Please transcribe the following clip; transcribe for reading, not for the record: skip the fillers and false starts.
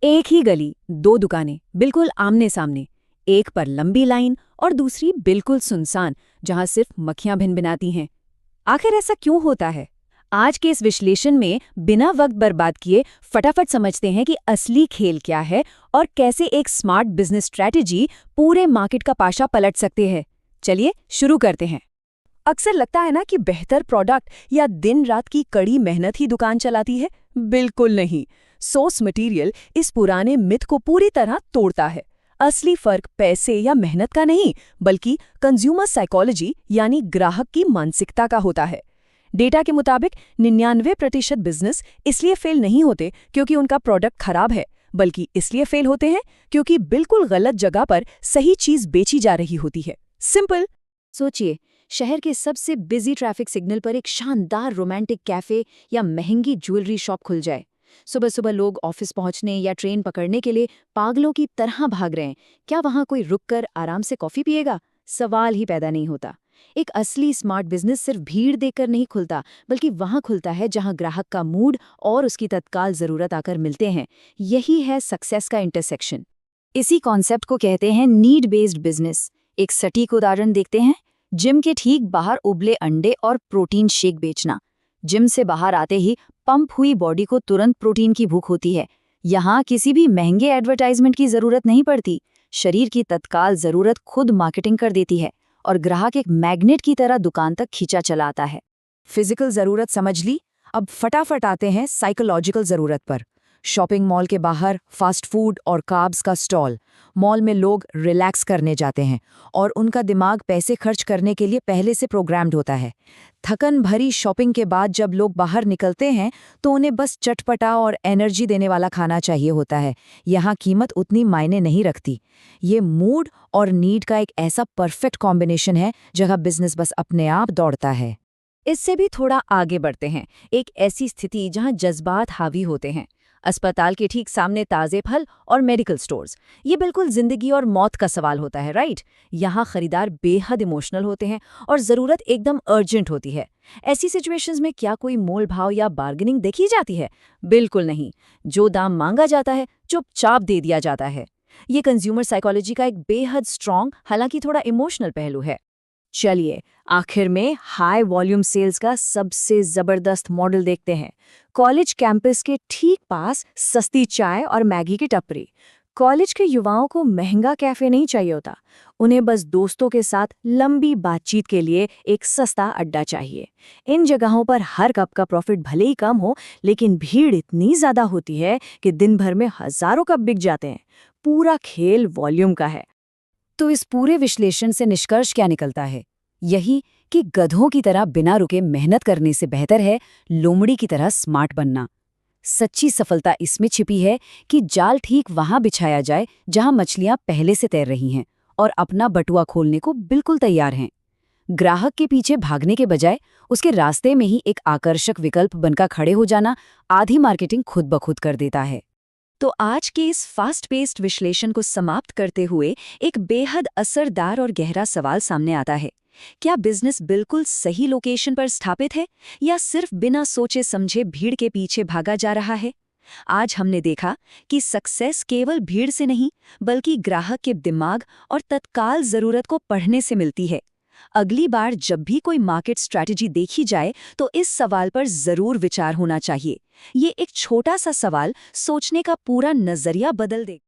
एक ही गली, दो दुकानें, बिल्कुल आमने सामने। एक पर लंबी लाइन और दूसरी बिल्कुल सुनसान, जहां सिर्फ मक्खियां भिनभिनाती हैं। आखिर ऐसा क्यों होता है? आज के इस विश्लेषण में बिना वक्त बर्बाद किए फटाफट समझते हैं कि असली खेल क्या है और कैसे एक स्मार्ट बिजनेस स्ट्रैटेजी पूरे मार्केट का पाशा पलट सकते हैं। चलिए शुरू करते हैं। अक्सर लगता है ना कि बेहतर प्रोडक्ट या दिन रात की कड़ी मेहनत ही दुकान चलाती है। बिल्कुल नहीं। सोर्स मटेरियल इस पुराने मिथ को पूरी तरह तोड़ता है। असली फर्क पैसे या मेहनत का नहीं, बल्कि कंज्यूमर साइकोलॉजी यानी ग्राहक की मानसिकता का होता है। डेटा के मुताबिक 99% बिजनेस इसलिए फेल नहीं होते क्योंकि उनका प्रोडक्ट खराब है, बल्कि इसलिए फेल होते हैं क्योंकि बिल्कुल गलत जगह पर सही चीज बेची जा रही होती है। सिंपल। सोचिए, शहर के सबसे बिजी ट्रैफिक सिग्नल पर एक शानदार रोमांटिक कैफे या महंगी ज्वेलरी शॉप खुल जाए। सुबह सुबह लोग ऑफिस पहुंचने या ट्रेन पकड़ने के लिए पागलों की तरह भाग रहे हैं। क्या वहां कोई रुककर आराम से कॉफी पिएगा? सवाल ही पैदा नहीं होता। एक असली स्मार्ट बिजनेस सिर्फ भीड़ देखकर नहीं खुलता, बल्कि वहां खुलता है जहां ग्राहक का मूड और उसकी तत्काल जरूरत आकर मिलते हैं। यही है सक्सेस का इंटरसेक्शन। इसी कॉन्सेप्ट को कहते हैं नीड बेस्ड बिजनेस। एक सटीक उदाहरण देखते हैं। जिम के ठीक बाहर उबले अंडे और प्रोटीन शेक बेचना। जिम से बाहर आते ही पंप हुई बॉडी को तुरंत प्रोटीन की भूख होती है। यहाँ किसी भी महंगे एडवर्टाइजमेंट की जरूरत नहीं पड़ती। शरीर की तत्काल जरूरत खुद मार्केटिंग कर देती है और ग्राहक एक मैग्नेट की तरह दुकान तक खींचा चला आता है। फिजिकल जरूरत समझ ली, अब फटाफट आते हैं साइकोलॉजिकल जरूरत पर। शॉपिंग मॉल के बाहर फास्ट फूड और कार्ब्स का स्टॉल। मॉल में लोग रिलैक्स करने जाते हैं और उनका दिमाग पैसे खर्च करने के लिए पहले से प्रोग्राम्ड होता है। थकन भरी शॉपिंग के बाद जब लोग बाहर निकलते हैं तो उन्हें बस चटपटा और एनर्जी देने वाला खाना चाहिए होता है। यहाँ कीमत उतनी मायने नहीं रखती। ये मूड और नीड का एक ऐसा परफेक्ट कॉम्बिनेशन है जहाँ बिजनेस बस अपने आप दौड़ता है। इससे भी थोड़ा आगे बढ़ते हैं। एक ऐसी स्थिति जहाँ जज्बात हावी होते हैं। अस्पताल के ठीक सामने ताज़े फल और मेडिकल स्टोर्स। ये बिल्कुल जिंदगी और मौत का सवाल होता है, राइट? यहाँ खरीदार बेहद इमोशनल होते हैं और ज़रूरत एकदम अर्जेंट होती है। ऐसी सिचुएशंस में क्या कोई मोल भाव या बार्गेनिंग देखी जाती है? बिल्कुल नहीं। जो दाम मांगा जाता है चुपचाप दे दिया जाता है। ये कंज्यूमर साइकोलॉजी का एक बेहद स्ट्रॉन्ग, हालांकि थोड़ा इमोशनल पहलू है। चलिए आखिर में हाई वॉल्यूम सेल्स का सबसे जबरदस्त मॉडल देखते हैं। कॉलेज कैंपस के ठीक पास सस्ती चाय और मैगी की टपरी। कॉलेज के युवाओं को महंगा कैफे नहीं चाहिए होता। उन्हें बस दोस्तों के साथ लंबी बातचीत के लिए एक सस्ता अड्डा चाहिए। इन जगहों पर हर कप का प्रॉफिट भले ही कम हो, लेकिन भीड़ इतनी ज्यादा होती है कि दिन भर में हजारों कप बिक जाते हैं। पूरा खेल वॉल्यूम का है। तो इस पूरे विश्लेषण से निष्कर्ष क्या निकलता है? यही कि गधों की तरह बिना रुके मेहनत करने से बेहतर है लोमड़ी की तरह स्मार्ट बनना। सच्ची सफलता इसमें छिपी है कि जाल ठीक वहां बिछाया जाए जहां मछलियां पहले से तैर रही हैं और अपना बटुआ खोलने को बिल्कुल तैयार हैं। ग्राहक के पीछे भागने के बजाय उसके रास्ते में ही एक आकर्षक विकल्प बनकर खड़े हो जाना आधी मार्केटिंग खुद ब खुद कर देता है। तो आज के इस फास्ट पेस्ड विश्लेषण को समाप्त करते हुए एक बेहद असरदार और गहरा सवाल सामने आता है। क्या बिजनेस बिल्कुल सही लोकेशन पर स्थापित है या सिर्फ बिना सोचे समझे भीड़ के पीछे भागा जा रहा है? आज हमने देखा कि सक्सेस केवल भीड़ से नहीं, बल्कि ग्राहक के दिमाग और तत्काल जरूरत को पढ़ने से मिलती है। अगली बार जब भी कोई मार्केट स्ट्रैटेजी देखी जाए तो इस सवाल पर जरूर विचार होना चाहिए। ये एक छोटा सा सवाल सोचने का पूरा नजरिया बदल दे।